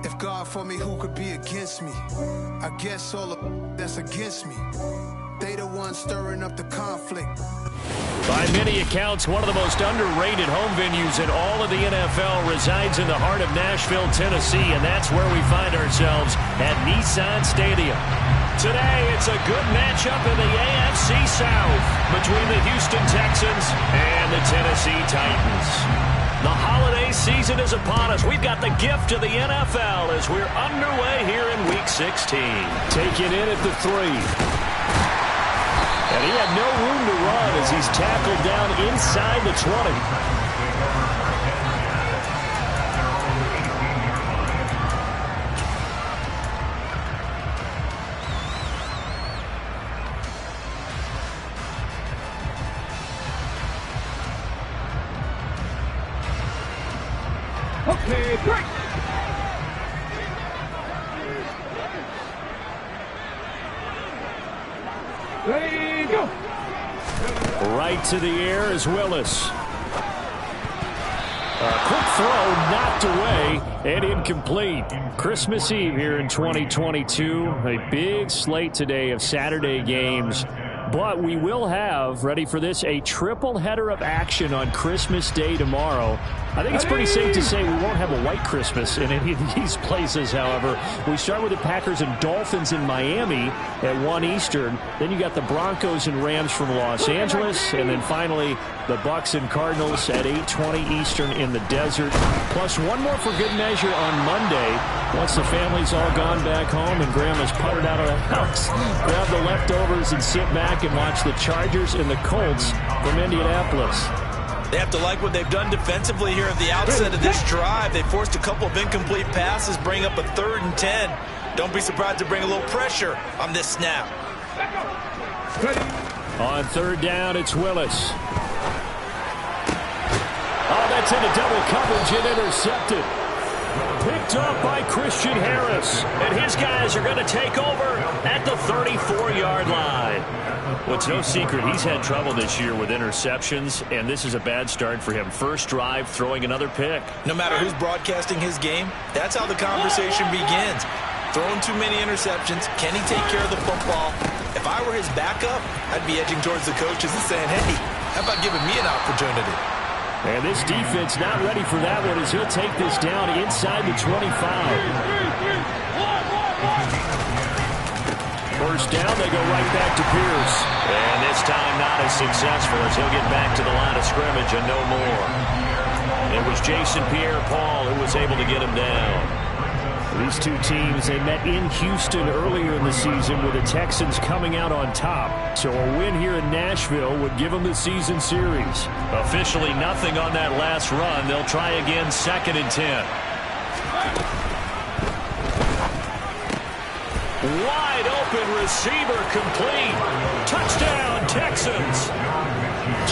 If God for me, who could be against me? I guess all of that's against me. They the ones stirring up the conflict. By many accounts, one of the most underrated home venues in all of the NFL resides in the heart of Nashville, Tennessee, and that's where we find ourselves at Nissan Stadium. Today, it's a good matchup in the AFC South between the Houston Texans and the Tennessee Titans. The holiday season is upon us. We've got the gift of the NFL as we're underway here in Week 16. Taking in at the 3. And he had no room to run as he's tackled down inside the 20. Okay, break. Ready, go. Right to the air is Willis. A quick throw knocked away and incomplete. Christmas Eve here in 2022. A big slate today of Saturday games. But we will have, ready for this, a triple header of action on Christmas Day tomorrow. I think it's pretty safe to say we won't have a white Christmas in any of these places, however. We start with the Packers and Dolphins in Miami at 1 Eastern. Then you got the Broncos and Rams from Los Angeles. And then finally, the Bucs and Cardinals at 8:20 Eastern in the desert. Plus one more for good measure on Monday. Once the family's all gone back home and Grandma's puttered out of the house, grab the leftovers and sit back and watch the Chargers and the Colts from Indianapolis. They have to like what they've done defensively here at the outset of this drive. They forced a couple of incomplete passes, bring up a 3rd and 10. Don't be surprised to bring a little pressure on this snap. On 3rd down, it's Willis. Oh, that's into double coverage and intercepted. Picked up by Christian Harris. And his guys are going to take over at the 34-yard line. Well, it's no secret he's had trouble this year with interceptions, and this is a bad start for him. First drive, throwing another pick. No matter who's broadcasting his game, that's how the conversation begins. Throwing too many interceptions. Can he take care of the football? If I were his backup, I'd be edging towards the coaches and saying, hey, how about giving me an opportunity? And this defense not ready for that one as he'll take this down inside the 25. First down, they go right back to Pierce. And this time not as successful as he'll get back to the line of scrimmage and no more. It was Jason Pierre-Paul who was able to get him down. These two teams, they met in Houston earlier in the season with the Texans coming out on top. So a win here in Nashville would give them the season series. Officially nothing on that last run. They'll try again 2nd and 10. Wide open receiver complete. Touchdown, Texans.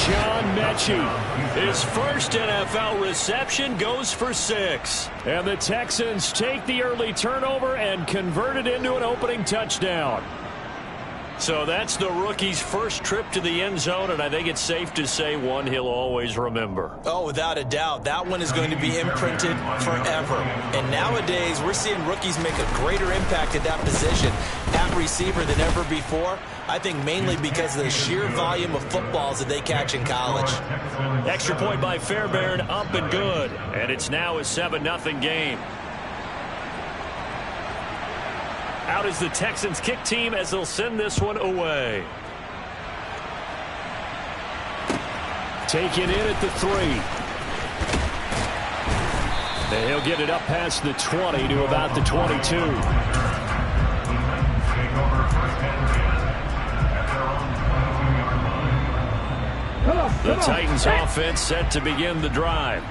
John Mechie, his first NFL reception, goes for 6. And the Texans take the early turnover and convert it into an opening touchdown. So that's the rookie's first trip to the end zone, and I think it's safe to say one he'll always remember. Oh, without a doubt. That one is going to be imprinted forever. And nowadays, we're seeing rookies make a greater impact at that position at receiver than ever before. I think mainly because of the sheer volume of footballs that they catch in college. Extra point by Fairbairn, up and good. And it's now a 7-0 game. Out is the Texans kick team as they'll send this one away. Taken in at the 3. And he'll get it up past the 20 to about the 22. The Titans offense set to begin the drive.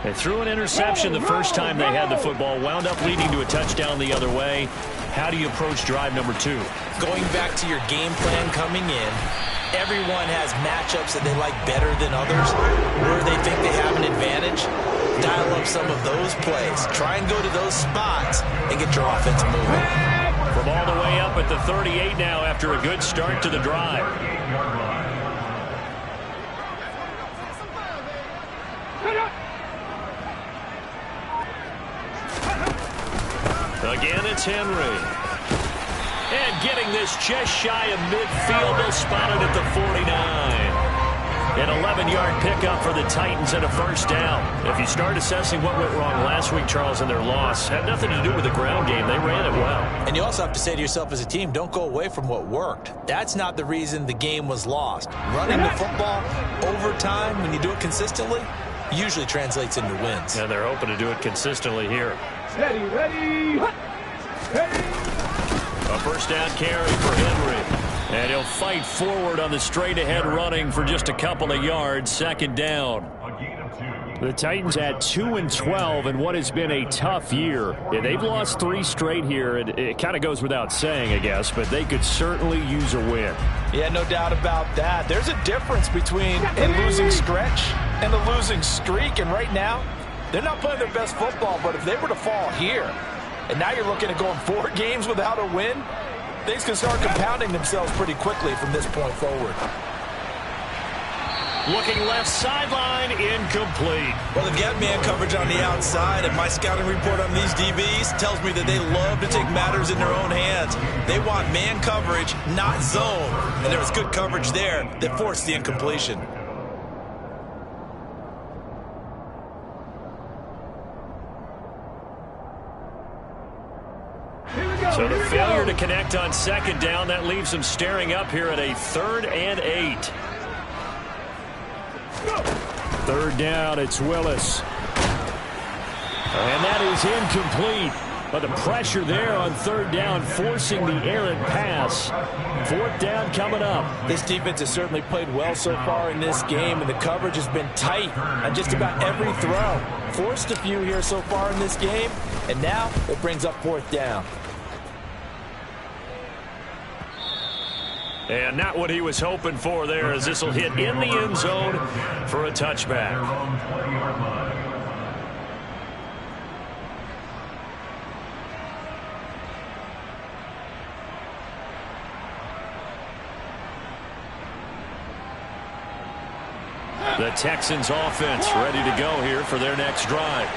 They threw an interception the first time they had the football, wound up leading to a touchdown the other way. How do you approach drive number 2? Going back to your game plan coming in, everyone has matchups that they like better than others, where they think they have an advantage. Dial up some of those plays. Try and go to those spots and get your offense moving. From all the way up at the 38 now after a good start to the drive. Again, it's Henry. And getting this just shy of midfield. They'll spot it at the 49. An 11-yard pickup for the Titans and a first down. If you start assessing what went wrong last week, Charles, in their loss, had nothing to do with the ground game. They ran it well. And you also have to say to yourself as a team, don't go away from what worked. That's not the reason the game was lost. Running the football over time, when you do it consistently, usually translates into wins. And they're hoping to do it consistently here. Ready, ready, ready. A first down carry for Henry. And he'll fight forward on the straight-ahead running for just a couple of yards. Second down. The Titans at 2-12 in what has been a tough year. Yeah, they've lost 3 straight here. It kind of goes without saying, I guess, but they could certainly use a win. Yeah, no doubt about that. There's a difference between a losing stretch and a losing streak. And right now, they're not playing their best football. But if they were to fall here, and now you're looking at going 4 games without a win, things can start compounding themselves pretty quickly from this point forward. Looking left sideline, incomplete. Well, they've got man coverage on the outside, and my scouting report on these DBs tells me that they love to take matters in their own hands. They want man coverage, not zone. And there was good coverage there that forced the incompletion. So the failure to connect on second down, that leaves them staring up here at a 3rd and 8. Third down, it's Willis. And that is incomplete. But the pressure there on 3rd down, forcing the errant pass. 4th down coming up. This defense has certainly played well so far in this game, and the coverage has been tight on just about every throw. Forced a few here so far in this game, and now it brings up 4th down. And not what he was hoping for there, as this will hit in the end zone for a touchback. The Texans offense ready to go here for their next drive.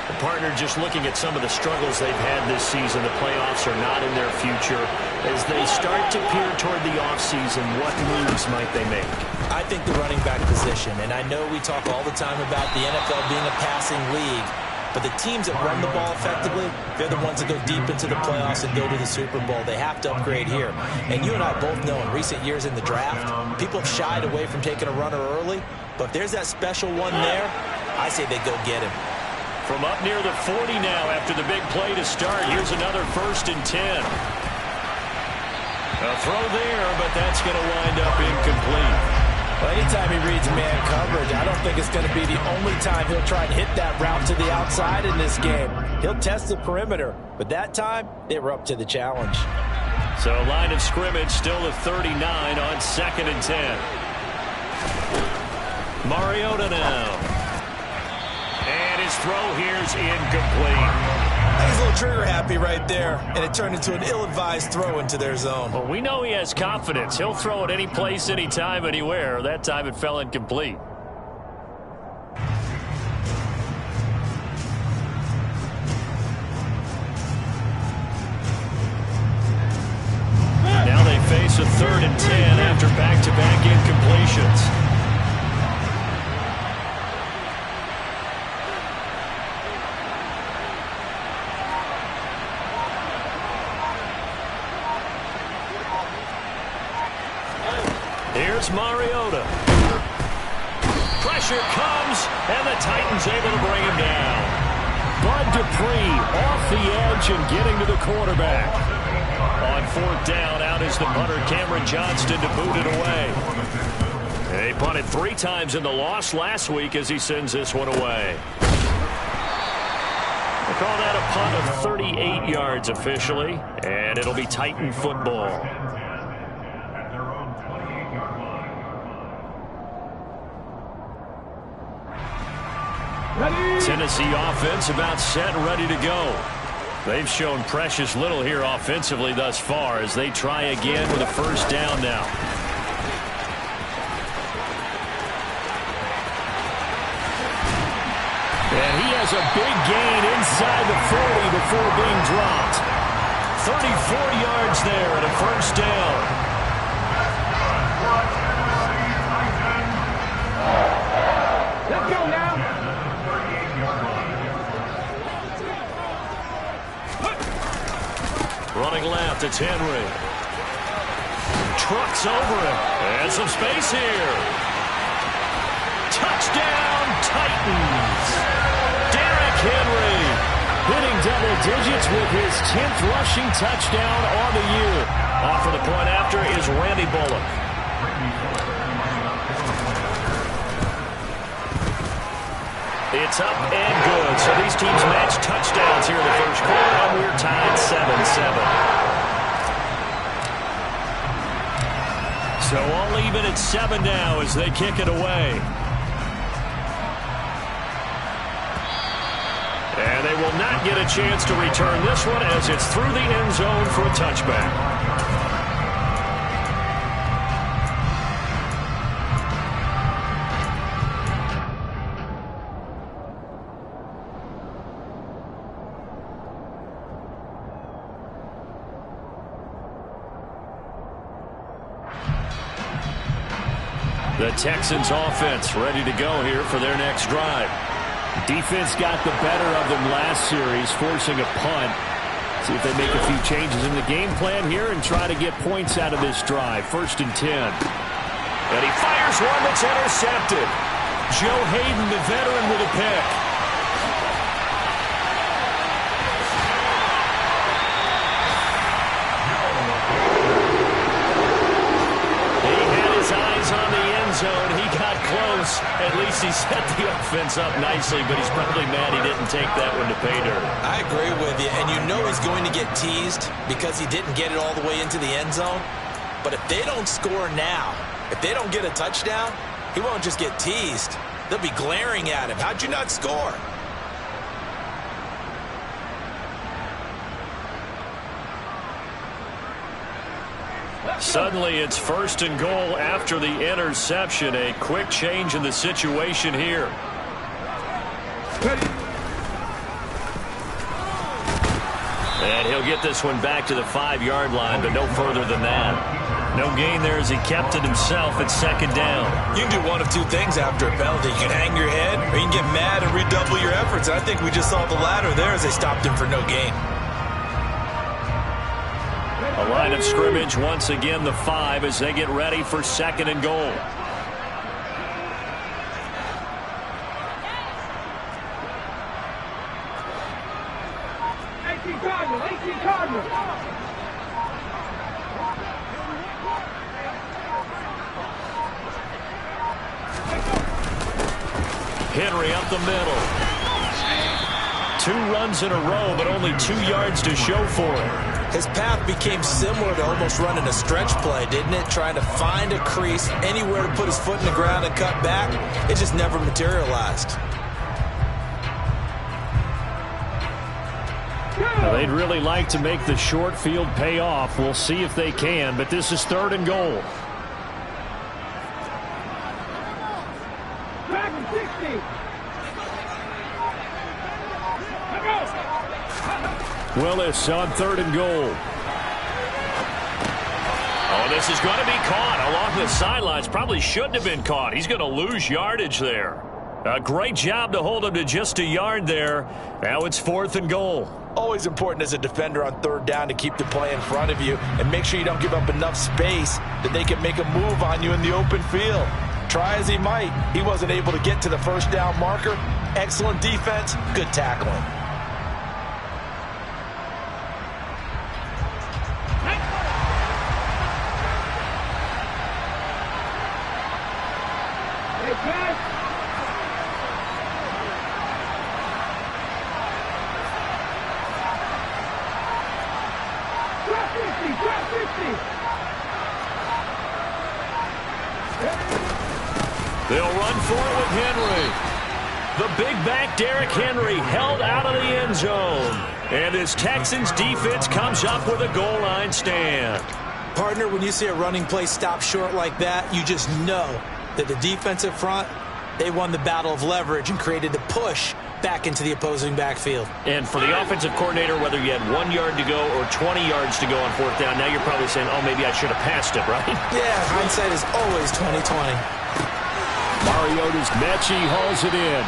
The partner just looking at some of the struggles they've had this season. The playoffs are not in their future. As they start to peer toward the offseason, what moves might they make? I think the running back position, and I know we talk all the time about the NFL being a passing league, but the teams that run the ball effectively, they're the ones that go deep into the playoffs and go to the Super Bowl. They have to upgrade here. And you and I both know in recent years in the draft, people have shied away from taking a runner early, but if there's that special one there, I say they go get him. From up near the 40 now after the big play to start. Here's another 1st and 10. A throw there, but that's going to wind up incomplete. Well, anytime he reads man coverage, I don't think it's going to be the only time he'll try and hit that route to the outside in this game. He'll test the perimeter, but that time, they were up to the challenge. So line of scrimmage still at 39 on 2nd and 10. Mariota now. And his throw here's incomplete. He's a little trigger happy right there, and it turned into an ill-advised throw into their zone. Well, we know he has confidence. He'll throw it any place, anytime, anywhere. That time it fell incomplete. Now they face a 3rd and 10 after back-to-back incompletions. Here's Mariota. Pressure comes, and the Titans able to bring him down. Bud Dupree off the edge and getting to the quarterback. On 4th down, out is the punter, Cameron Johnston, to boot it away. They punted 3 times in the loss last week as he sends this one away. They call that a punt of 38 yards officially, and it'll be Titan football. Tennessee offense about set and ready to go. They've shown precious little here offensively thus far as they try again with a first down now. And he has a big gain inside the 40 to before being dropped. 34 yards there and a first down. Let's go now. Running left, it's Henry. Trucks over him. And some space here. Touchdown, Titans. Derrick Henry hitting double digits with his 10th rushing touchdown on the year. Off for the point after is Randy Bullock. It's up and good. So these teams match touchdowns here in the first quarter, and we're tied 7-7. So all even at 7 now as they kick it away. And they will not get a chance to return this one as it's through the end zone for a touchback. The Texans offense ready to go here for their next drive. Defense got the better of them last series, forcing a punt. See if they make a few changes in the game plan here and try to get points out of this drive. 1st and 10. And he fires one that's intercepted. Joe Hayden, the veteran, with a pick. On the end zone, he got close. At least he set the offense up nicely, but he's probably mad he didn't take that one to pay dirt. I agree with you, and you know he's going to get teased because he didn't get it all the way into the end zone. But if they don't score now, if they don't get a touchdown, he won't just get teased. They'll be glaring at him. How'd you not score? Suddenly it's 1st and goal after the interception. A quick change in the situation here. And he'll get this one back to the 5-yard line, but no further than that. No gain there as he kept it himself at 2nd down. You can do one of two things after a penalty. You can hang your head or you can get mad and redouble your efforts. And I think we just saw the latter there as they stopped him for no gain. A line of scrimmage once again, the 5, as they get ready for 2nd and goal. Henry up the middle. 2 runs in a row, but only 2 yards to show for it. His path became similar to almost running a stretch play, didn't it? Trying to find a crease, anywhere to put his foot in the ground and cut back. It just never materialized. Well, they'd really like to make the short field pay off. We'll see if they can, but this is 3rd and goal. Willis on 3rd and goal. Oh, this is going to be caught along the sidelines. Probably shouldn't have been caught. He's going to lose yardage there. A great job to hold him to just a yard there. Now it's 4th and goal. Always important as a defender on 3rd down to keep the play in front of you and make sure you don't give up enough space that they can make a move on you in the open field. Try as he might, he wasn't able to get to the 1st down marker. Excellent defense, good tackling. They'll run for it with Henry. The big back Derrick Henry held out of the end zone. And his Texans defense comes up with a goal line stand. Partner, when you see a running play stop short like that, you just know that the defensive front, they won the battle of leverage and created the push back into the opposing backfield. And for the offensive coordinator, whether you had 1 yard to go or 20 yards to go on fourth down, now you're probably saying, oh, maybe I should have passed it, right? Yeah, hindsight is always 20/20. Mariota's Mechie hauls it in.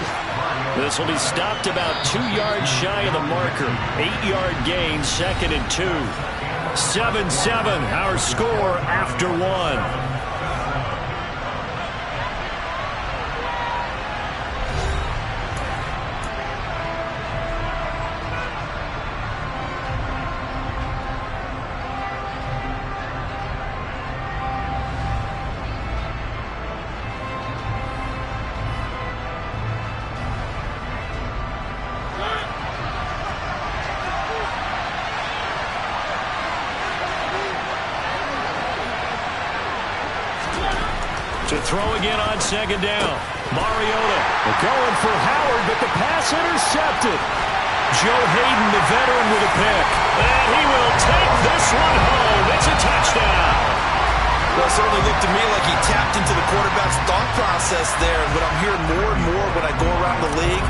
This will be stopped about 2 yards shy of the marker. 8-yard gain, 2nd and 2. 7-7, our score after 1. To throw again on 2nd down. Mariota going for Howard, but the pass intercepted. Joe Hayden, the veteran, with a pick. And he will take this one home. It's a touchdown. Well, it certainly looked to me like he tapped into the quarterback's thought process there. But I'm hearing more and more when I go around the league,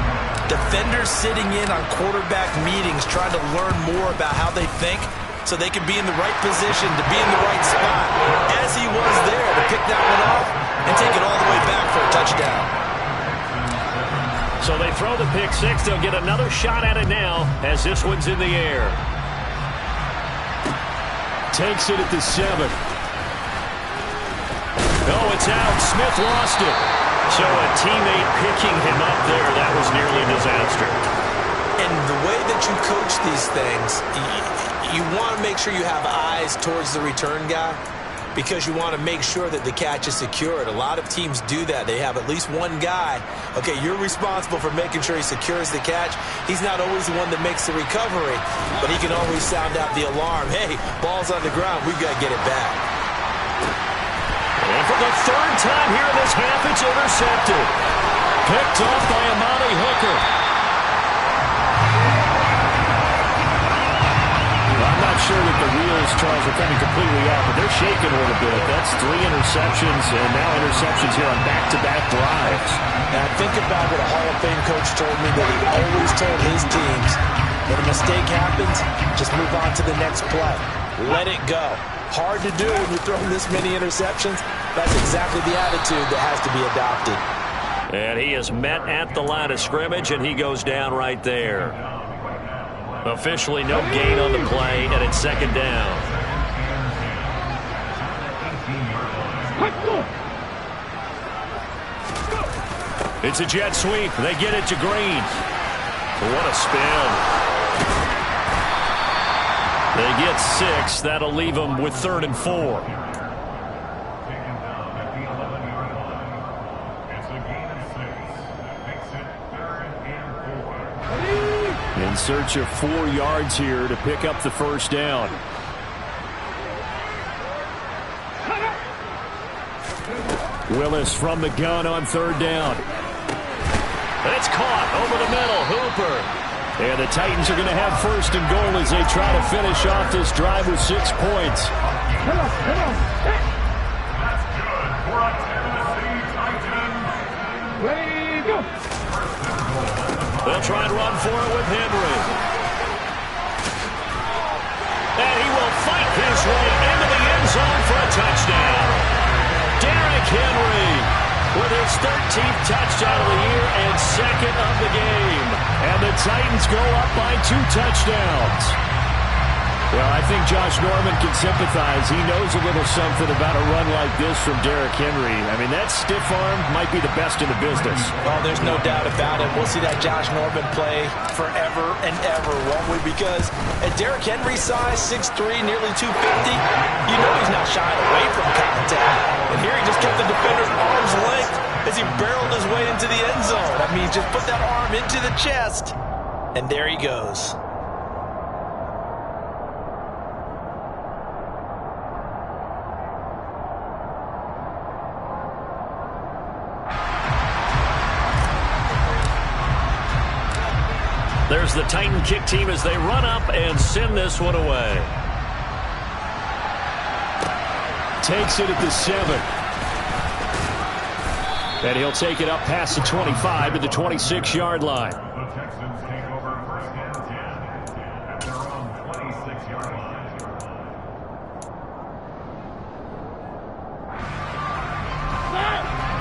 defenders sitting in on quarterback meetings trying to learn more about how they think, so they can be in the right position, to be in the right spot, as he was there, to pick that one off and take it all the way back for a touchdown. So they throw the pick six. They'll get another shot at it now as this one's in the air. Takes it at the 7. Oh, it's out. Smith lost it. So a teammate picking him up there, that was nearly a disaster. And the way that you coach these things, you want to make sure you have eyes towards the return guy, because you want to make sure that the catch is secured. A lot of teams do that. They have at least one guy. Okay, you're responsible for making sure he secures the catch. He's not always the one that makes the recovery, but he can always sound out the alarm. Hey, ball's on the ground. We've got to get it back. And for the 3rd time here in this half, it's intercepted. Picked off by Amani Hooker. I'm not sure that the wheels, Charles, are coming completely off, but they're shaking a little bit. That's 3 interceptions, and now interceptions here on back-to-back drives. Now, think about what a Hall of Fame coach told me, that he always told his teams, when a mistake happens, just move on to the next play. Let it go. Hard to do when you're throwing this many interceptions. That's exactly the attitude that has to be adopted. And he is met at the line of scrimmage, and he goes down right there. Officially no gain on the play, and it's 2nd down. It's a jet sweep. They get it to Green. What a spin. They get 6. That'll leave them with 3rd and 4. In search of 4 yards here to pick up the 1st down. Willis from the gun on 3rd down. It's caught over the middle. Hooper. And the Titans are going to have 1st and goal as they try to finish off this drive with 6 points. Come on. That's good for a Tennessee Titan. Ready, go. They'll try and run for it with Henry. And he will fight his way into the end zone for a touchdown. Derrick Henry with his 13th touchdown of the year and 2nd of the game. And the Titans go up by 2 touchdowns. Well, I think Josh Norman can sympathize. He knows a little something about a run like this from Derrick Henry. I mean, that stiff arm might be the best in the business. Oh, there's no doubt about it. We'll see that Josh Norman play forever and ever, won't we? Because at Derrick Henry's size, 6'3", nearly 250, you know he's not shying away from contact. And here he just kept the defender's arm's length as he barreled his way into the end zone. I mean, just put that arm into the chest, and there he goes. There's the Titan kick team as they run up and send this one away. Takes it at the 7. And he'll take it up past the 25 to the 26-yard line.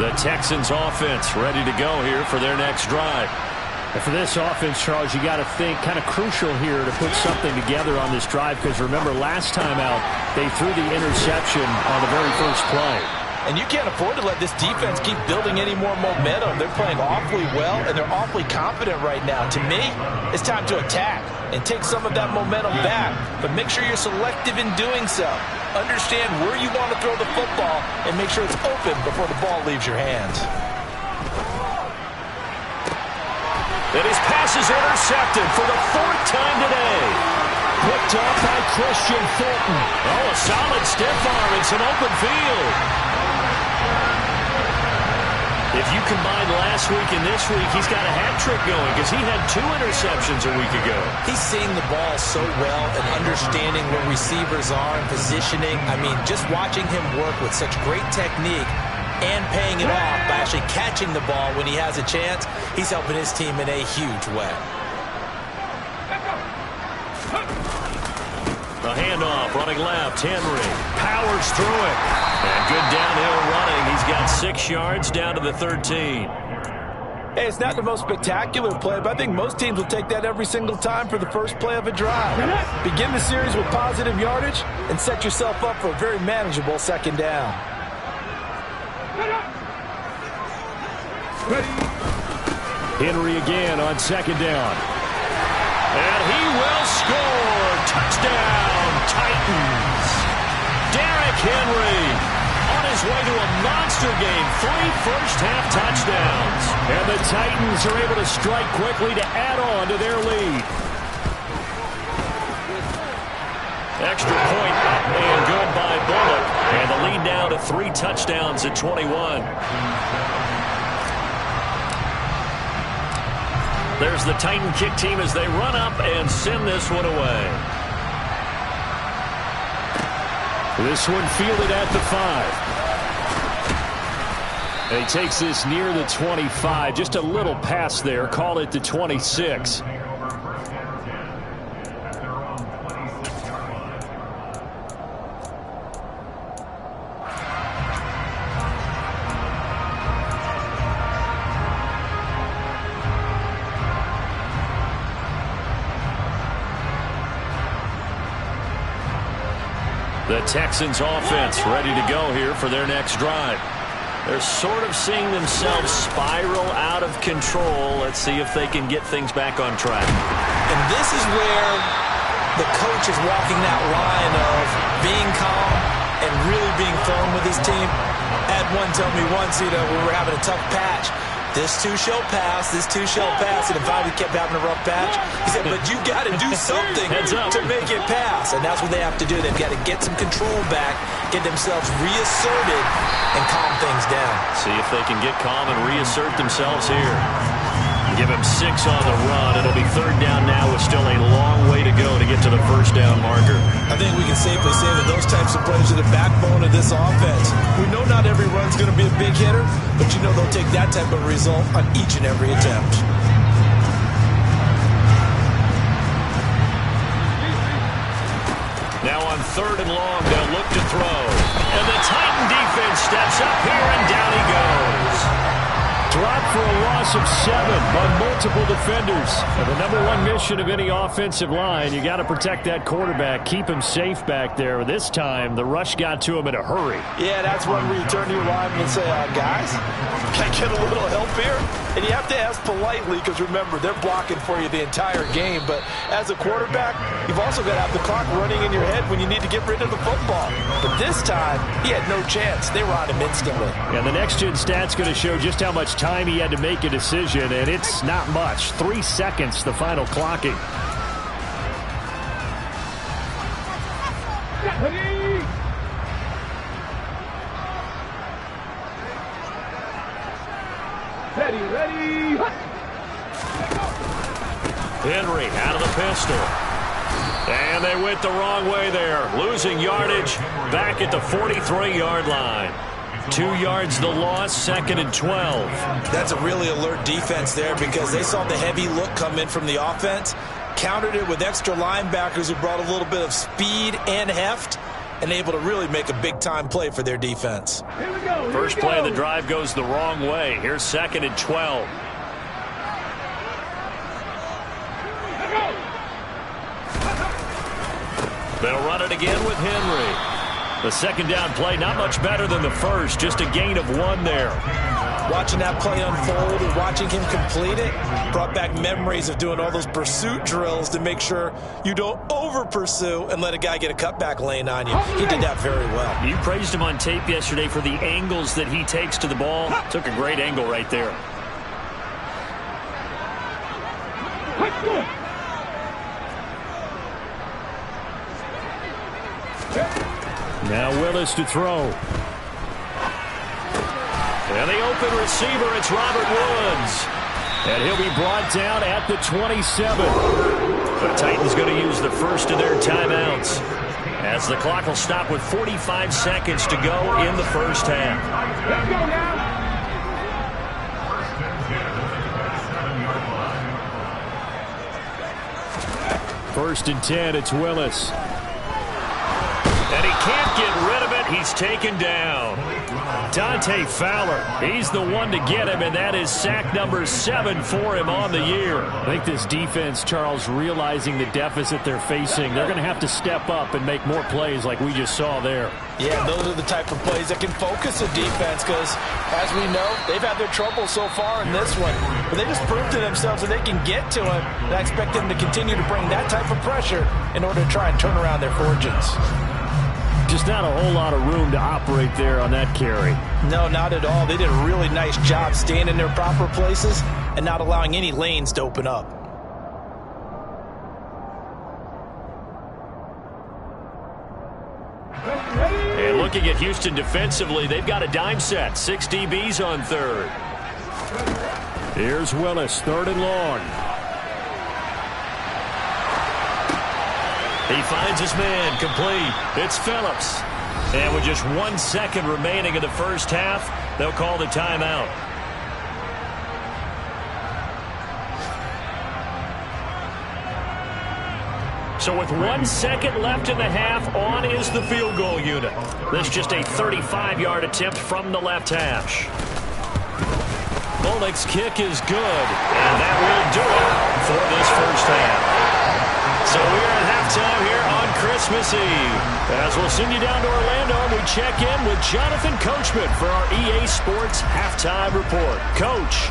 The Texans offense ready to go here for their next drive. And for this offense, Charles, you got to think kind of crucial here to put something together on this drive, because remember last time out they threw the interception on the very first play. And you can't afford to let this defense keep building any more momentum. They're playing awfully well, and they're awfully confident right now. To me, it's time to attack and take some of that momentum back. But make sure you're selective in doing so. Understand where you want to throw the football and make sure it's open before the ball leaves your hands. And his pass is intercepted for the 4th time today. Picked up by Christian Fulton. Oh, a solid stiff arm and some open field. If you combine last week and this week, he's got a hat trick going because he had 2 interceptions a week ago. He's seeing the ball so well and understanding where receivers are and positioning. I mean, just watching him work with such great technique and paying it off by actually catching the ball when he has a chance, he's helping his team in a huge way. The handoff, running left, Henry powers through it. And good downhill running. He's got 6 yards down to the 13. Hey, it's not the most spectacular play, but I think most teams will take that every single time for the first play of a drive. Begin the series with positive yardage and set yourself up for a very manageable second down. Henry again on second down. And he will score. Touchdown, Titans. Derrick Henry on his way to a monster game. 3 first-half touchdowns. And the Titans are able to strike quickly to add on to their lead. Extra point up and good by Bullock. And the lead now to 3 touchdowns at 21. There's the Titan kick team as they run up and send this one away. This one fielded at the 5. And he takes this near the 25. Just a little pass there. Call it the 26. The Texans offense ready to go here for their next drive. They're sort of seeing themselves spiral out of control. Let's see if they can get things back on track. And this is where the coach is walking that line of being calm and really being firm with his team. I had one tell me once, we were having a tough patch. This too shall pass, this too shall pass. And if I kept having a rough patch, he said, but you got to do something to make it pass. And that's what they have to do. They've got to get some control back, get themselves reasserted, and calm things down. See if they can get calm and reassert themselves here. Give him 6 on the run. It'll be 3rd down now with still a long way to go to get to the first down marker. I think we can safely say that those types of plays are the backbone of this offense. We know not every run's going to be a big hitter, but you know they'll take that type of result on each and every attempt. Now on 3rd and long, they'll look to throw. And the Titan defense steps up here, and down he goes. Dropped for a loss of 7 by multiple defenders. And the #1 mission of any offensive line, you got to protect that quarterback, keep him safe back there. This time, the rush got to him in a hurry. Yeah, that's one where you turn to your lineman and say, guys, can I get a little help here? And you have to ask politely because, remember, they're blocking for you the entire game. But as a quarterback, you've also got to have the clock running in your head when you need to get rid of the football. But this time, he had no chance. They were on him instantly. And the next-gen stat's going to show just how much time he had to make a decision, and it's not much. 3 seconds, the final clocking. Ready? Ready. Henry out of the pistol. And they went the wrong way there. Losing yardage back at the 43-yard line. 2 yards the loss, 2nd and 12. That's a really alert defense there because they saw the heavy look come in from the offense. countered it with extra linebackers who brought a little bit of speed and heft and able to really make a big-time play for their defense. First play of the drive goes the wrong way. Here's 2nd and 12. They'll run it again with Henry. The second down play, not much better than the first, just a gain of 1 there. Watching that play unfold and watching him complete it brought back memories of doing all those pursuit drills to make sure you don't over-pursue and let a guy get a cutback lane on you. He did that very well. You praised him on tape yesterday for the angles that he takes to the ball. Took a great angle right there. Now Willis to throw. And the open receiver, it's Robert Woods. And he'll be brought down at the 27. The Titans going to use the first of their timeouts, as the clock will stop with 45 seconds to go in the first half. Let's go now. First and 10, it's Willis. And he can't get rid of it. He's taken down. Dante Fowler, he's the one to get him, and that is sack number 7 for him on the year. I think this defense, Charles, realizing the deficit they're facing, they're going to have to step up and make more plays like we just saw there. Yeah, those are the type of plays that can focus a defense because, as we know, they've had their trouble so far in this one. But they just proved to themselves that they can get to him, and I expect them to continue to bring that type of pressure in order to try and turn around their fortunes. Just not a whole lot of room to operate there on that carry. No, not at all. They did a really nice job staying in their proper places and not allowing any lanes to open up. And looking at Houston defensively, they've got a dime set. 6 DBs on third. Here's Willis, 3rd and long. He finds his man, complete. It's Phillips. And with just 1 second remaining in the first half, they'll call the timeout. So with 1 second left in the half, on is the field goal unit. This just a 35-yard attempt from the left hash. Bullock's kick is good, and that will do it for this first half. So we're at halftime here on Christmas Eve. As we'll send you down to Orlando, we check in with Jonathan Coachman for our EA Sports Halftime Report. Coach.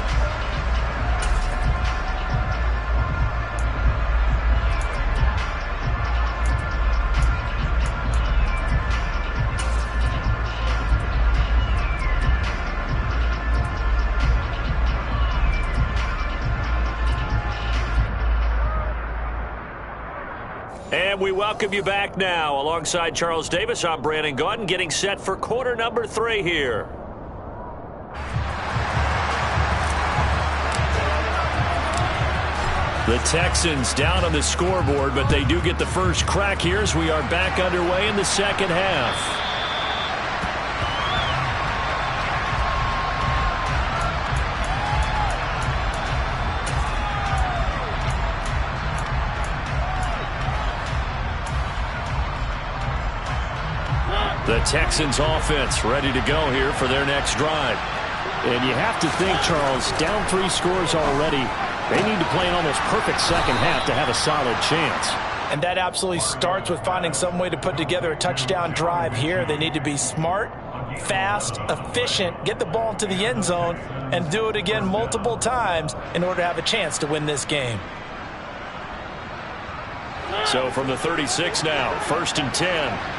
And we welcome you back now. Alongside Charles Davis, I'm Brandon Gaudin, getting set for quarter number 3 here. The Texans down on the scoreboard, but they do get the first crack here as we are back underway in the second half. The Texans offense ready to go here for their next drive. And you have to think, Charles, down 3 scores already. They need to play an almost perfect second half to have a solid chance. And that absolutely starts with finding some way to put together a touchdown drive here. They need to be smart, fast, efficient, get the ball into the end zone, and do it again multiple times in order to have a chance to win this game. So from the 36 now, 1st and 10.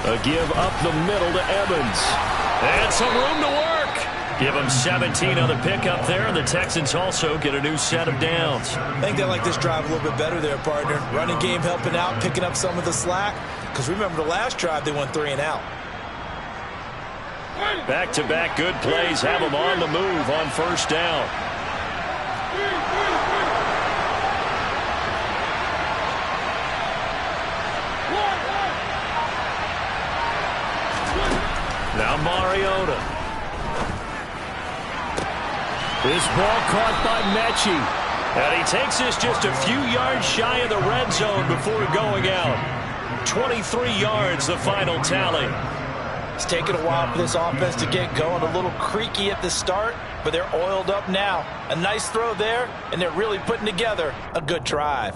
A give up the middle to Evans. And some room to work. Give them 17 on the pickup there, and the Texans also get a new set of downs. I think they like this drive a little bit better there, partner. Running game helping out, picking up some of the slack. Because remember the last drive, they went 3 and out. Back-to-back good plays have them on the move on first down. Now Mariota. This ball caught by Mechie. And he takes this just a few yards shy of the red zone before going out. 23 yards, the final tally. It's taken a while for this offense to get going. A little creaky at the start, but they're oiled up now. A nice throw there, and they're really putting together a good drive.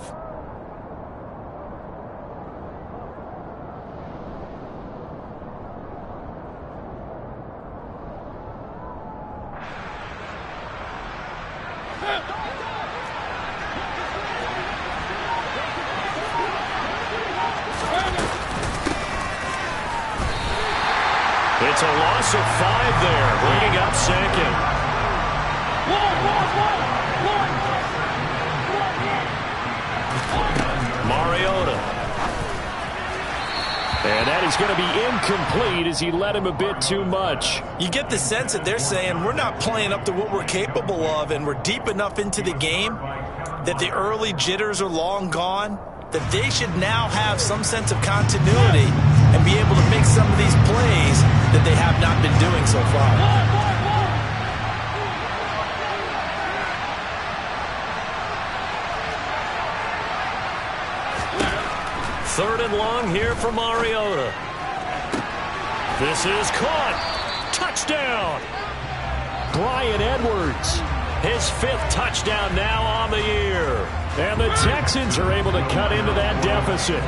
It's a loss of 5 there, bringing up second. Mariota. And that is going to be incomplete as he led him a bit too much. You get the sense that they're saying we're not playing up to what we're capable of, and we're deep enough into the game that the early jitters are long gone, that they should now have some sense of continuity and be able to make some of these plays that they have not been doing so far. Third and long here for Mariota. This is caught. Touchdown. Bryan Edwards. His 5th touchdown now on the year. And the Texans are able to cut into that deficit.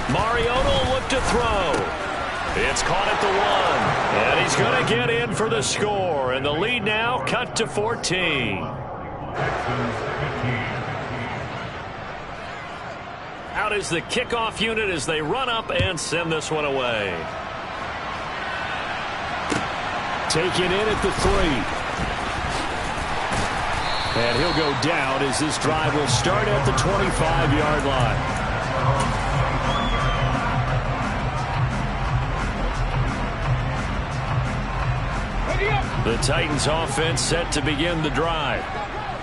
Mariota will look to throw. It's caught at the 1. And he's going to get in for the score. And the lead now cut to 14. Out is the kickoff unit as they run up and send this one away. Taken in at the 3. And he'll go down as this drive will start at the 25-yard line. The Titans offense set to begin the drive.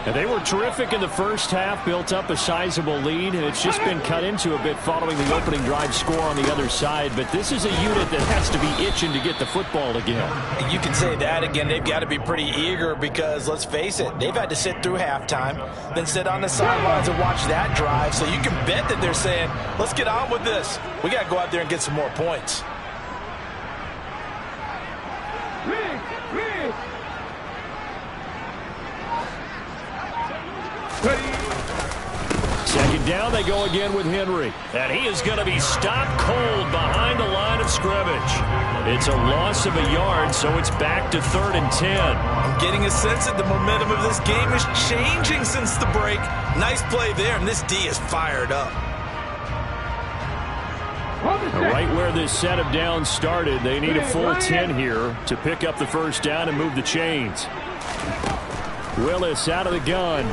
And they were terrific in the first half, built up a sizable lead, and it's just been cut into a bit following the opening drive score on the other side. But this is a unit that has to be itching to get the football again. You can say that again. They've got to be pretty eager because, let's face it, they've had to sit through halftime, then sit on the sidelines and watch that drive. So you can bet that they're saying, let's get on with this. We got to go out there and get some more points. Second down, they go again with Henry. And he is going to be stopped cold behind the line of scrimmage. It's a loss of a yard, so it's back to 3rd and 10. I'm getting a sense that the momentum of this game is changing since the break. Nice play there, and this D is fired up. Right where this set of downs started, they need a full 10 here to pick up the first down and move the chains. Willis out of the gun.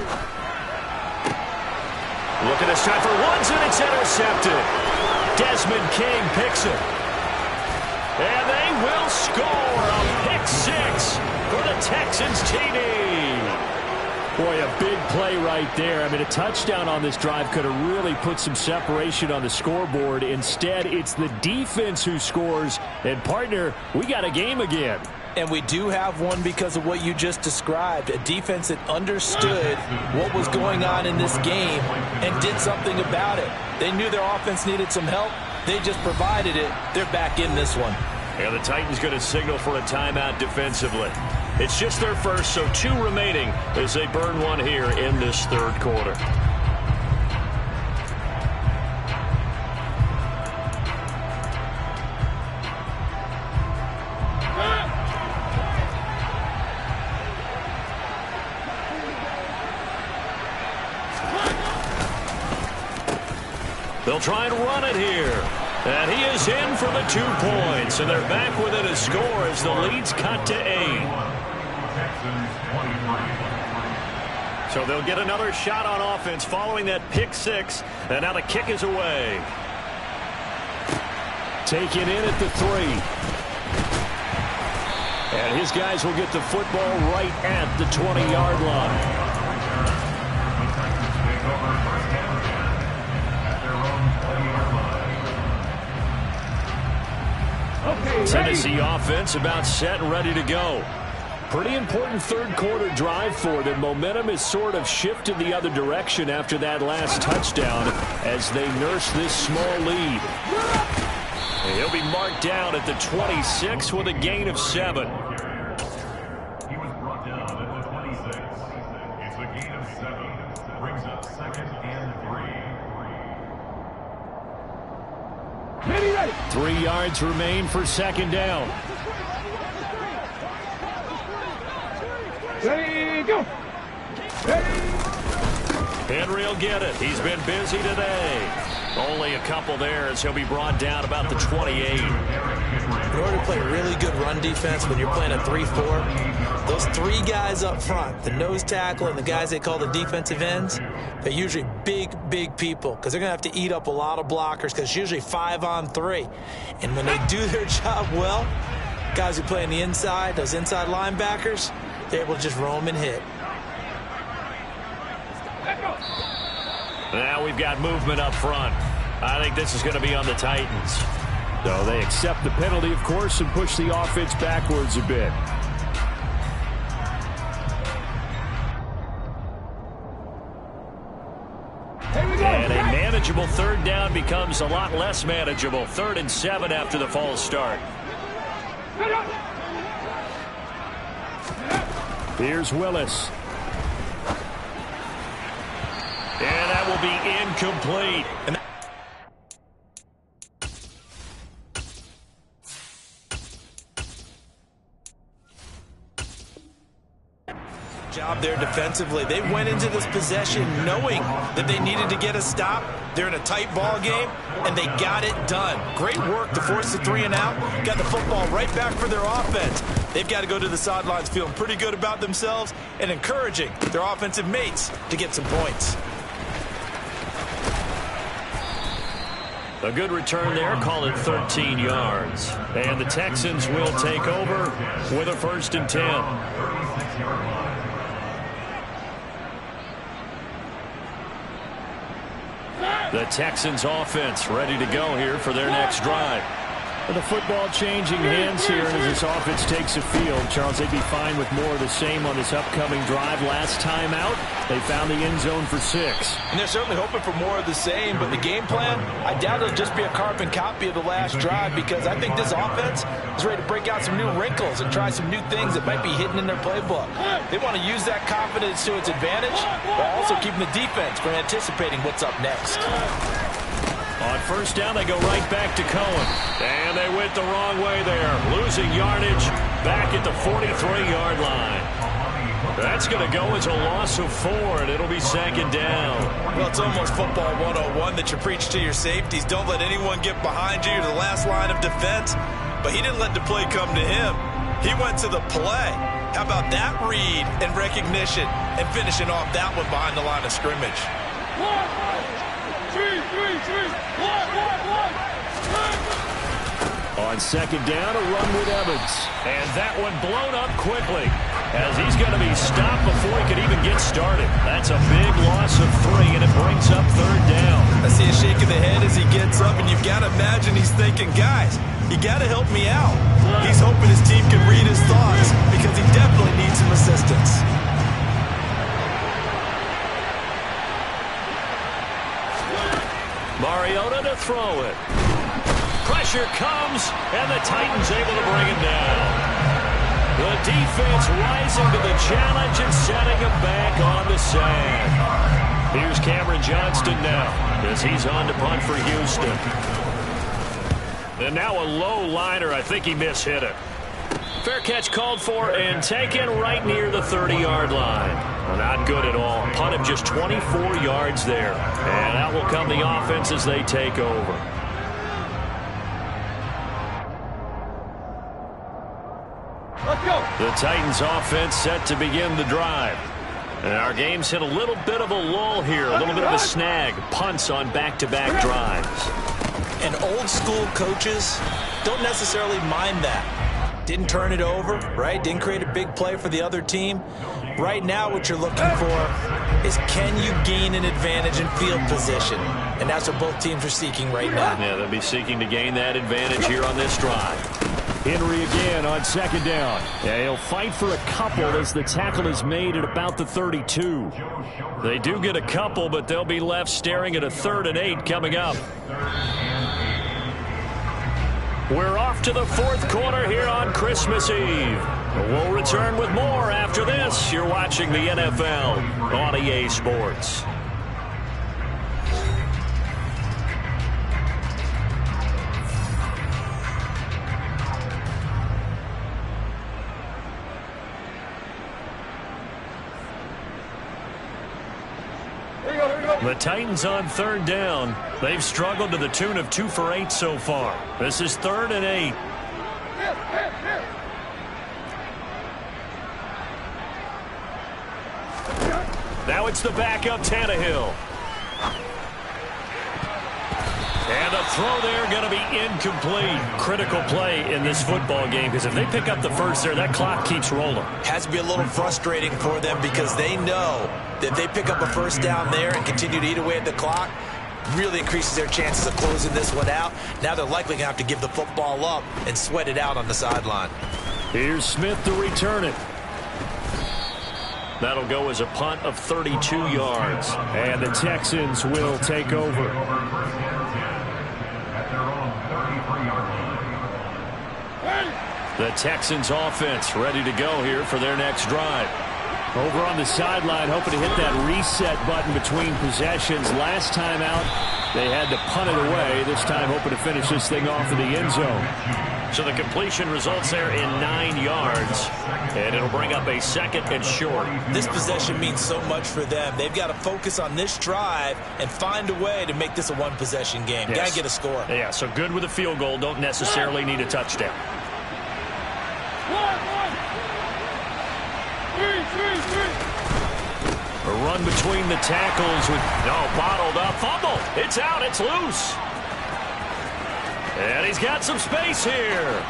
Look at this time for Woods, and it's intercepted. Desmond King picks it. And they will score a pick 6 for the Texans TD. Boy, a big play right there. I mean, a touchdown on this drive could have really put some separation on the scoreboard. Instead, it's the defense who scores. And, partner, we got a game again. And we do have one because of what you just described. A defense that understood what was going on in this game and did something about it. They knew their offense needed some help. They just provided it. They're back in this one. And the Titans going to signal for a timeout defensively. It's just their first, so 2 remaining as they burn one here in this 3rd quarter. They'll try and run it here. And he is in for the 2 points. And they're back within a score as the lead's cut to 8. So they'll get another shot on offense following that pick 6. And now the kick is away. Taken in at the 3. And his guys will get the football right at the 20-yard line. Tennessee offense about set and ready to go. Pretty important third-quarter drive for them. Momentum has sort of shifted the other direction after that last touchdown as they nurse this small lead. And he'll be marked down at the 26 with a gain of 7. He was brought down at the 26. It's a gain of 7. Brings up 2nd and 3. 3 yards remain for 2nd down. Ready, go. Henry will get it. He's been busy today. Only a couple there as he'll be brought down about the 28. In order to play really good run defense when you're playing a 3-4, those 3 guys up front, the nose tackle and the guys they call the defensive ends, they're usually big people because they're going to have to eat up a lot of blockers because it's usually 5-on-3. And when they do their job well, guys who play on the inside, those inside linebackers, they're able to just roam and hit. Now we've got movement up front. I think this is going to be on the Titans. So they accept the penalty, of course, and push the offense backwards a bit. And a manageable 3rd down becomes a lot less manageable. 3rd and 7 after the false start. Here's Willis. And that will be incomplete. Job there defensively. They went into this possession knowing that they needed to get a stop. They're in a tight ball game, and they got it done. Great work to force the 3 and out. Got the football right back for their offense. They've got to go to the sidelines feeling pretty good about themselves and encouraging their offensive mates to get some points. A good return there, call it 13 yards. And the Texans will take over with a 1st and 10. The Texans offense ready to go here for their next drive. With the football changing hands here as this offense takes the field, Charles, they'd be fine with more of the same on this upcoming drive. Last time out, they found the end zone for 6. And they're certainly hoping for more of the same, but the game plan, I doubt it'll just be a carbon copy of the last drive because I think this offense is ready to break out some new wrinkles and try some new things that might be hidden in their playbook. They want to use that confidence to its advantage while also keeping the defense from anticipating what's up next. On 1st down, they go right back to Cohen. And they went the wrong way there. Losing yardage back at the 43-yard line. That's going to go as a loss of 4, and it'll be 2nd down. Well, it's almost football 101 that you preach to your safeties. Don't let anyone get behind you. You're the last line of defense. But he didn't let the play come to him. He went to the play. How about that read and recognition and finishing off that one behind the line of scrimmage? On 2nd down, a run with Evans. And that one blown up quickly as he's going to be stopped before he could even get started. That's a big loss of 3, and it brings up 3rd down. I see a shake of the head as he gets up, and you've got to imagine he's thinking, guys, you got to help me out. He's hoping his team can read his thoughts because he definitely needs some assistance. Mariota to throw it. Pressure comes, and the Titans able to bring him down. The defense rising to the challenge and setting him back on the sand. Here's Cameron Johnston now as he's on to punt for Houston. And now a low liner. I think he mishit it. Fair catch called for and taken right near the 30-yard line. Well, not good at all. Punt him just 24 yards there. And out will come the offense as they take over. Let's go. The Titans offense set to begin the drive. And our game's hit a little bit of a lull here, a little bit of a snag. Punts on back-to-back drives. And old-school coaches don't necessarily mind that. Didn't turn it over, right? Didn't create a big play for the other team. Right now what you're looking for is can you gain an advantage in field position? And that's what both teams are seeking right now. Yeah, they'll be seeking to gain that advantage here on this drive. Henry again on second down. Yeah, he'll fight for a couple as the tackle is made at about the 32. They do get a couple, but they'll be left staring at a 3rd and 8 coming up. We're off to the 4th quarter here on Christmas Eve. We'll return with more after this. You're watching the NFL on EA Sports. The Titans on 3rd down. They've struggled to the tune of 2 for 8 so far. This is 3rd and 8. Now it's the backup Tannehill. And a throw there going to be incomplete. Critical play in this football game because if they pick up the first there, that clock keeps rolling. Has to be a little frustrating for them because they know that if they pick up a first down there and continue to eat away at the clock, really increases their chances of closing this one out. Now they're likely going to have to give the football up and sweat it out on the sideline. Here's Smith to return it. That'll go as a punt of 32 yards. And the Texans will take over. The Texans offense ready to go here for their next drive. Over on the sideline, hoping to hit that reset button between possessions. Last time out, they had to punt it away. This time, hoping to finish this thing off in the end zone. So the completion results there in 9 yards, and it'll bring up a 2nd and short. This possession means so much for them. They've got to focus on this drive and find a way to make this a one-possession game. Yes. Got to get a score. Yeah, so good with a field goal. Don't necessarily need a touchdown. A run between the tackles with bottled up. Fumble. It's out. It's loose. And he's got some space here.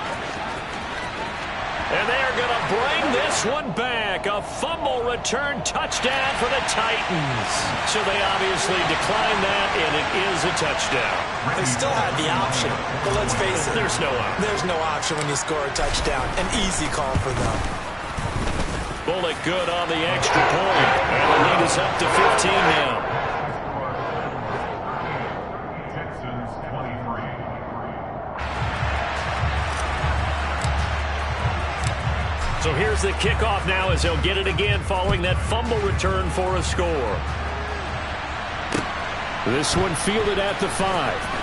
And they're going to bring this one back. A fumble return touchdown for the Titans. So they obviously declined that, and it is a touchdown. They still had the option, but let's face it. There's no option. There's no option when you score a touchdown. An easy call for them. Bullock good on the extra point. And the lead is up to 15 now. Texans 23. So here's the kickoff now as they'll get it again following that fumble return for a score. This one fielded at the 5.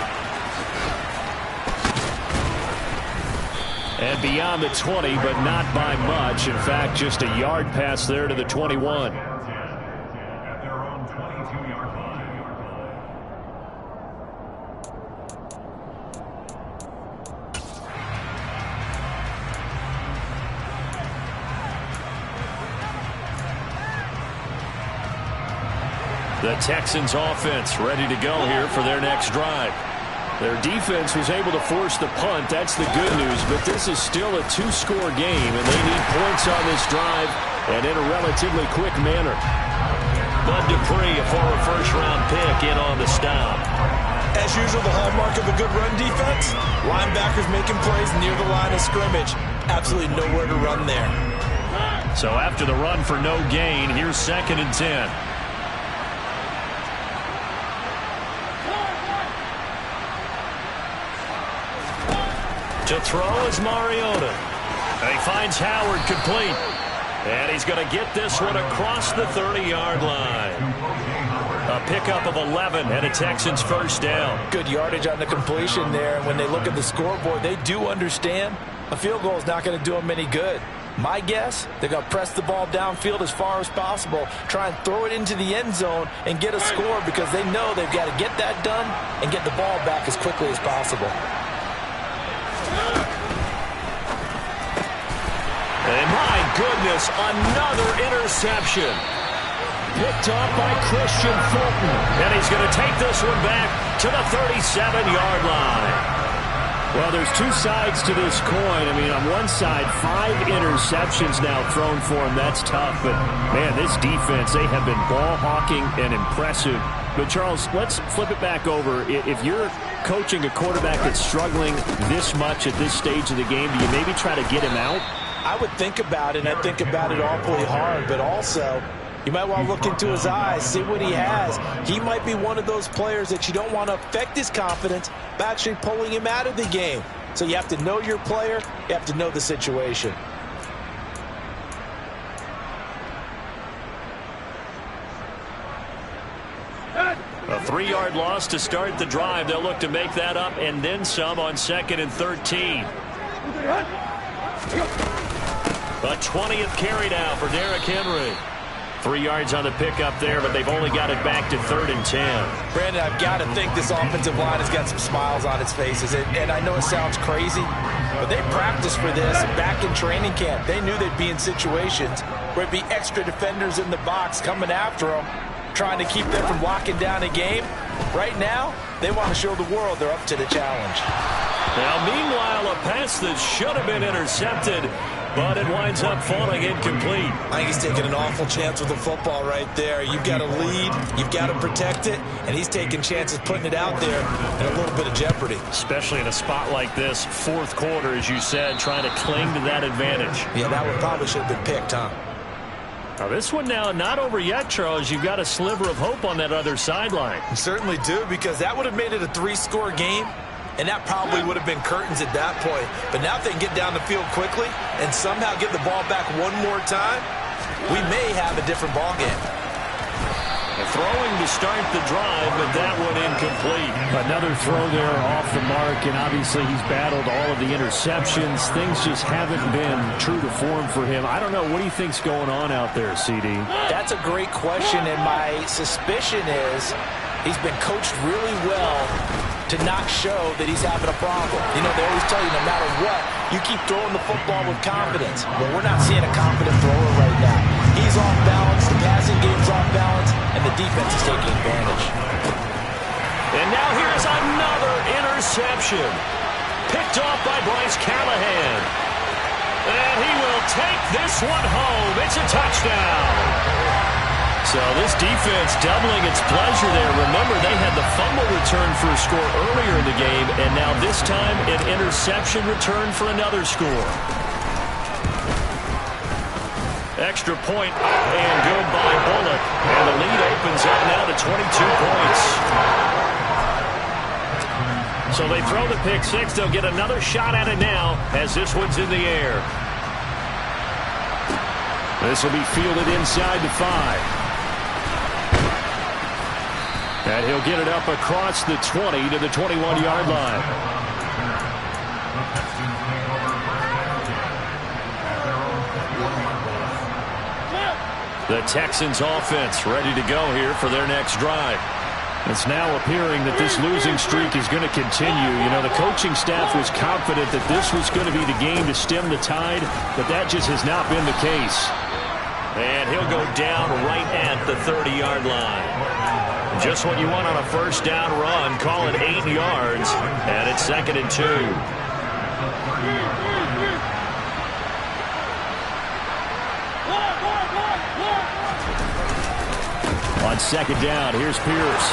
And beyond the 20, but not by much. In fact, just a yard pass there to the 21. At their own 22-yard line. The Texans offense ready to go here for their next drive. Their defense was able to force the punt. That's the good news. But this is still a 2-score game, and they need points on this drive and in a relatively quick manner. Bud Dupree, a former first-round pick, in on the stop. As usual, the hallmark of a good run defense, linebackers making plays near the line of scrimmage. Absolutely nowhere to run there. So after the run for no gain, here's 2nd and 10. To throw is Mariota. And he finds Howard complete. And he's going to get this one across the 30-yard line. A pickup of 11 and a Texans first down. Good yardage on the completion there. And when they look at the scoreboard, they do understand a field goal is not going to do them any good. My guess, they're going to press the ball downfield as far as possible, try and throw it into the end zone and get a score because they know they've got to get that done and get the ball back as quickly as possible. And my goodness, another interception. Picked off by Christian Fulton. And he's going to take this one back to the 37-yard line. Well, there's two sides to this coin. I mean, on one side, 5 interceptions now thrown for him. That's tough. But, man, this defense, they have been ball hawking and impressive. But, Charles, let's flip it back over. If you're coaching a quarterback that's struggling this much at this stage of the game, do you maybe try to get him out? I would think about it, and I think about it awfully hard, but also you might want to look into his eyes, see what he has. He might be one of those players that you don't want to affect his confidence by actually pulling him out of the game. So you have to know your player, you have to know the situation. A 3-yard loss to start the drive. They'll look to make that up and then some on 2nd and 13. A 20th carry now for Derrick Henry. 3 yards on the pickup there, but they've only got it back to 3rd and 10. Brandon, I've got to think this offensive line has got some smiles on its faces. And I know it sounds crazy, but they practiced for this back in training camp. They knew they'd be in situations where it'd be extra defenders in the box coming after them, trying to keep them from locking down a game. Right now, they want to show the world they're up to the challenge. Now, meanwhile, a pass that should have been intercepted, but it winds up falling incomplete. I think he's taking an awful chance with the football right there. You've got to lead, you've got to protect it, and he's taking chances putting it out there in a little bit of jeopardy. Especially in a spot like this, 4th quarter, as you said, trying to cling to that advantage. Yeah, that one probably should have been picked, huh? Now, this one now not over yet, Charles. You've got a sliver of hope on that other sideline. You certainly do, because that would have made it a 3-score game, and that probably would have been curtains at that point. But now if they can get down the field quickly and somehow get the ball back one more time, we may have a different ball game. Throwing to start the drive, but that one incomplete. Another throw there off the mark, and obviously he's battled all of the interceptions. Things just haven't been true to form for him. I don't know. What do you think's going on out there, CD? That's a great question, and my suspicion is he's been coached really well to not show that he's having a problem. You know, they always tell you no matter what, you keep throwing the football with confidence. Well, we're not seeing a confident thrower right now. He's off balance, the passing game's off balance, and the defense is taking advantage. And now here's another interception. Picked off by Bryce Callahan. And he will take this one home. It's a touchdown. So this defense doubling its pleasure there. Remember, they had the fumble return for a score earlier in the game, and now this time an interception return for another score. Extra point up and good by Bullock. And the lead opens up now to 22 points. So they throw the pick six. They'll get another shot at it now as this one's in the air. This will be fielded inside the 5. And he'll get it up across the 20 to the 21-yard line. The Texans offense ready to go here for their next drive. It's now appearing that this losing streak is going to continue. You know, the coaching staff was confident that this was going to be the game to stem the tide, but that just has not been the case. And he'll go down right at the 30-yard line. Just what you want on a first down run. Call it 8 yards, and it's 2nd and 2. On 2nd down, here's Pierce.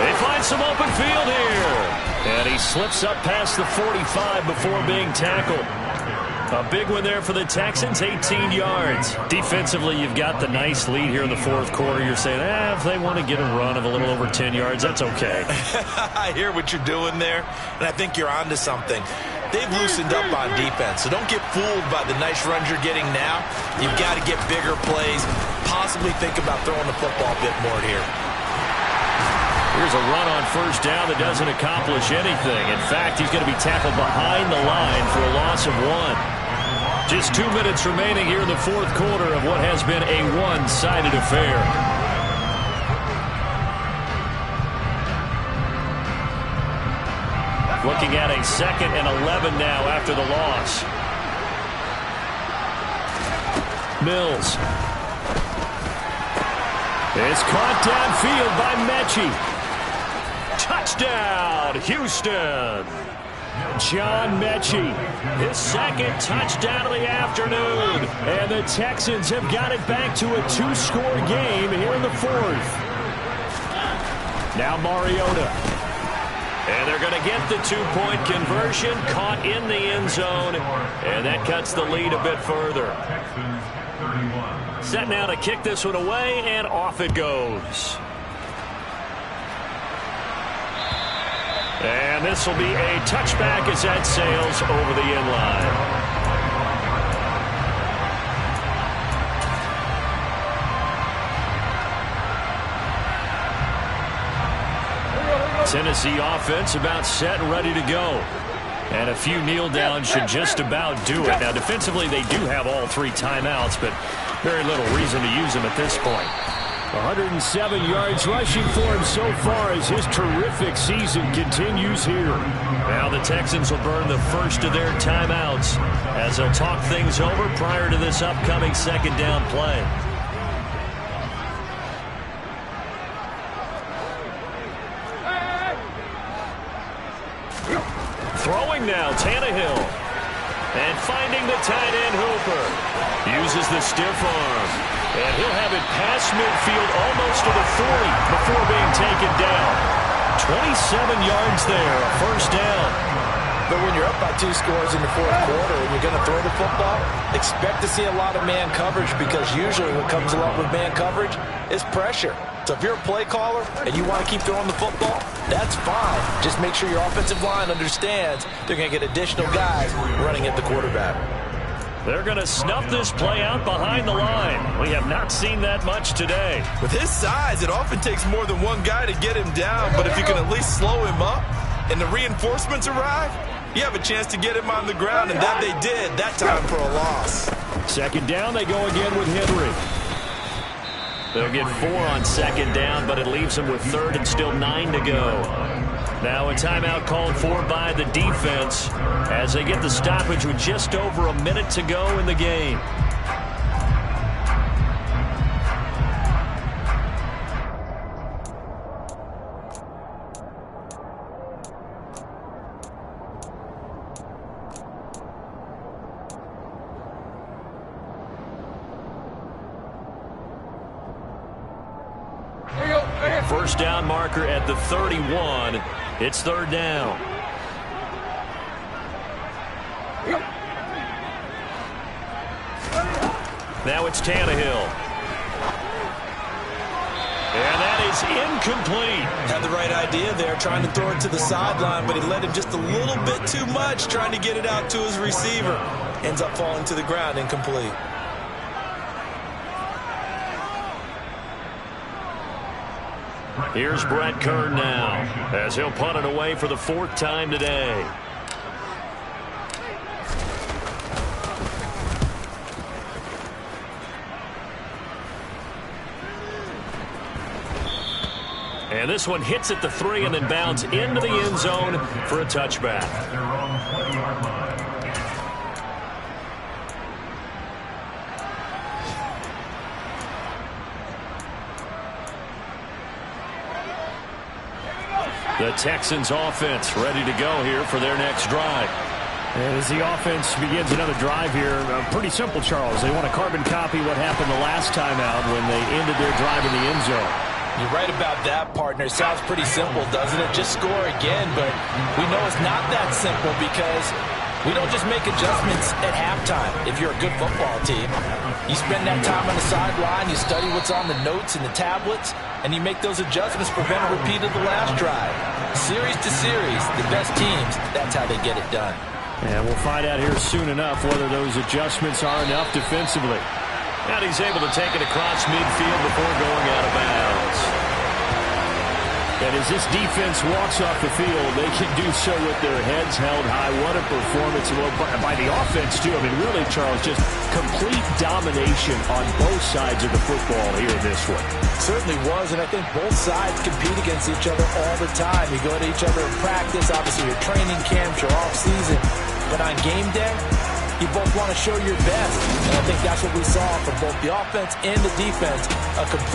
They find some open field here. And he slips up past the 45 before being tackled. A big one there for the Texans, 18 yards. Defensively, you've got the nice lead here in the 4th quarter. You're saying, if they want to get a run of a little over 10 yards, that's okay. I hear what you're doing there, and I think you're onto something. They've loosened up on defense, so don't get fooled by the nice runs you're getting now. You've got to get bigger plays, possibly think about throwing the football a bit more here. Here's a run on first down that doesn't accomplish anything. In fact, he's going to be tackled behind the line for a loss of 1. Just 2 minutes remaining here in the 4th quarter of what has been a one-sided affair. Looking at a 2nd and 11 now after the loss. Mills. It's caught downfield by Mechie. Touchdown, Houston. John Mechie, his 2nd touchdown of the afternoon. And the Texans have got it back to a 2-score game here in the 4th. Now Mariota. And they're going to get the two-point conversion, caught in the end zone, and that cuts the lead a bit further. Texans 31. Set now to kick this one away, and off it goes. And this will be a touchback as that sails over the end line. Tennessee offense about set and ready to go. And a few kneel downs should just about do it. Now, defensively, they do have all three timeouts, but very little reason to use them at this point. 107 yards rushing for him so far as his terrific season continues here. Now the Texans will burn the first of their timeouts as they'll talk things over prior to this upcoming second down play. Throwing now, Tannehill. And finding the tight end, Hooper. Uses the stiff arm. And he'll have it past midfield almost to the 40 before being taken down. 27 yards there, a first down. But when you're up by 2 scores in the fourth quarter and you're going to throw the football, expect to see a lot of man coverage because usually what comes along with man coverage is pressure. So if you're a play caller and you want to keep throwing the football, that's fine. Just make sure your offensive line understands they're going to get additional guys running at the quarterback. They're going to snuff this play out behind the line. We have not seen that much today. With his size, it often takes more than one guy to get him down, but if you can at least slow him up and the reinforcements arrive, you have a chance to get him on the ground, and that they did that time for a loss. Second down, they go again with Henry. They'll get 4 on second down, but it leaves them with third and still 9 to go. Now a timeout called for by the defense as they get the stoppage with just over a minute to go in the game. First down marker at the 31. It's third down. Now it's Tannehill. And that is incomplete. Had the right idea there, trying to throw it to the sideline, but he led him just a little bit too much, trying to get it out to his receiver. Ends up falling to the ground, incomplete. Here's Brett Kern now as he'll punt it away for the 4th time today. And this one hits at the 3 and then bounds into the end zone for a touchback. Their own 20-yard line. The Texans offense ready to go here for their next drive. And as the offense begins another drive here, pretty simple, Charles. They want to carbon copy what happened the last time out when they ended their drive in the end zone. You're right about that, partner. Sounds pretty simple, doesn't it? Just score again, but we know it's not that simple because we don't just make adjustments at halftime if you're a good football team. You spend that time on the sideline, you study what's on the notes and the tablets, and you make those adjustments, prevent a repeat of the last drive. Series to series, the best teams, that's how they get it done. And we'll find out here soon enough whether those adjustments are enough defensively. And he's able to take it across midfield before going out of bounds. And as this defense walks off the field, they can do so with their heads held high. What a performance by the offense, too. I mean, really, Charles, just complete domination on both sides of the football here in this one. Certainly was, and I think both sides compete against each other all the time. You go at each other in practice, obviously your training camps, your off-season. But on game day, you both want to show your best. And I think that's what we saw from both the offense and the defense. A complete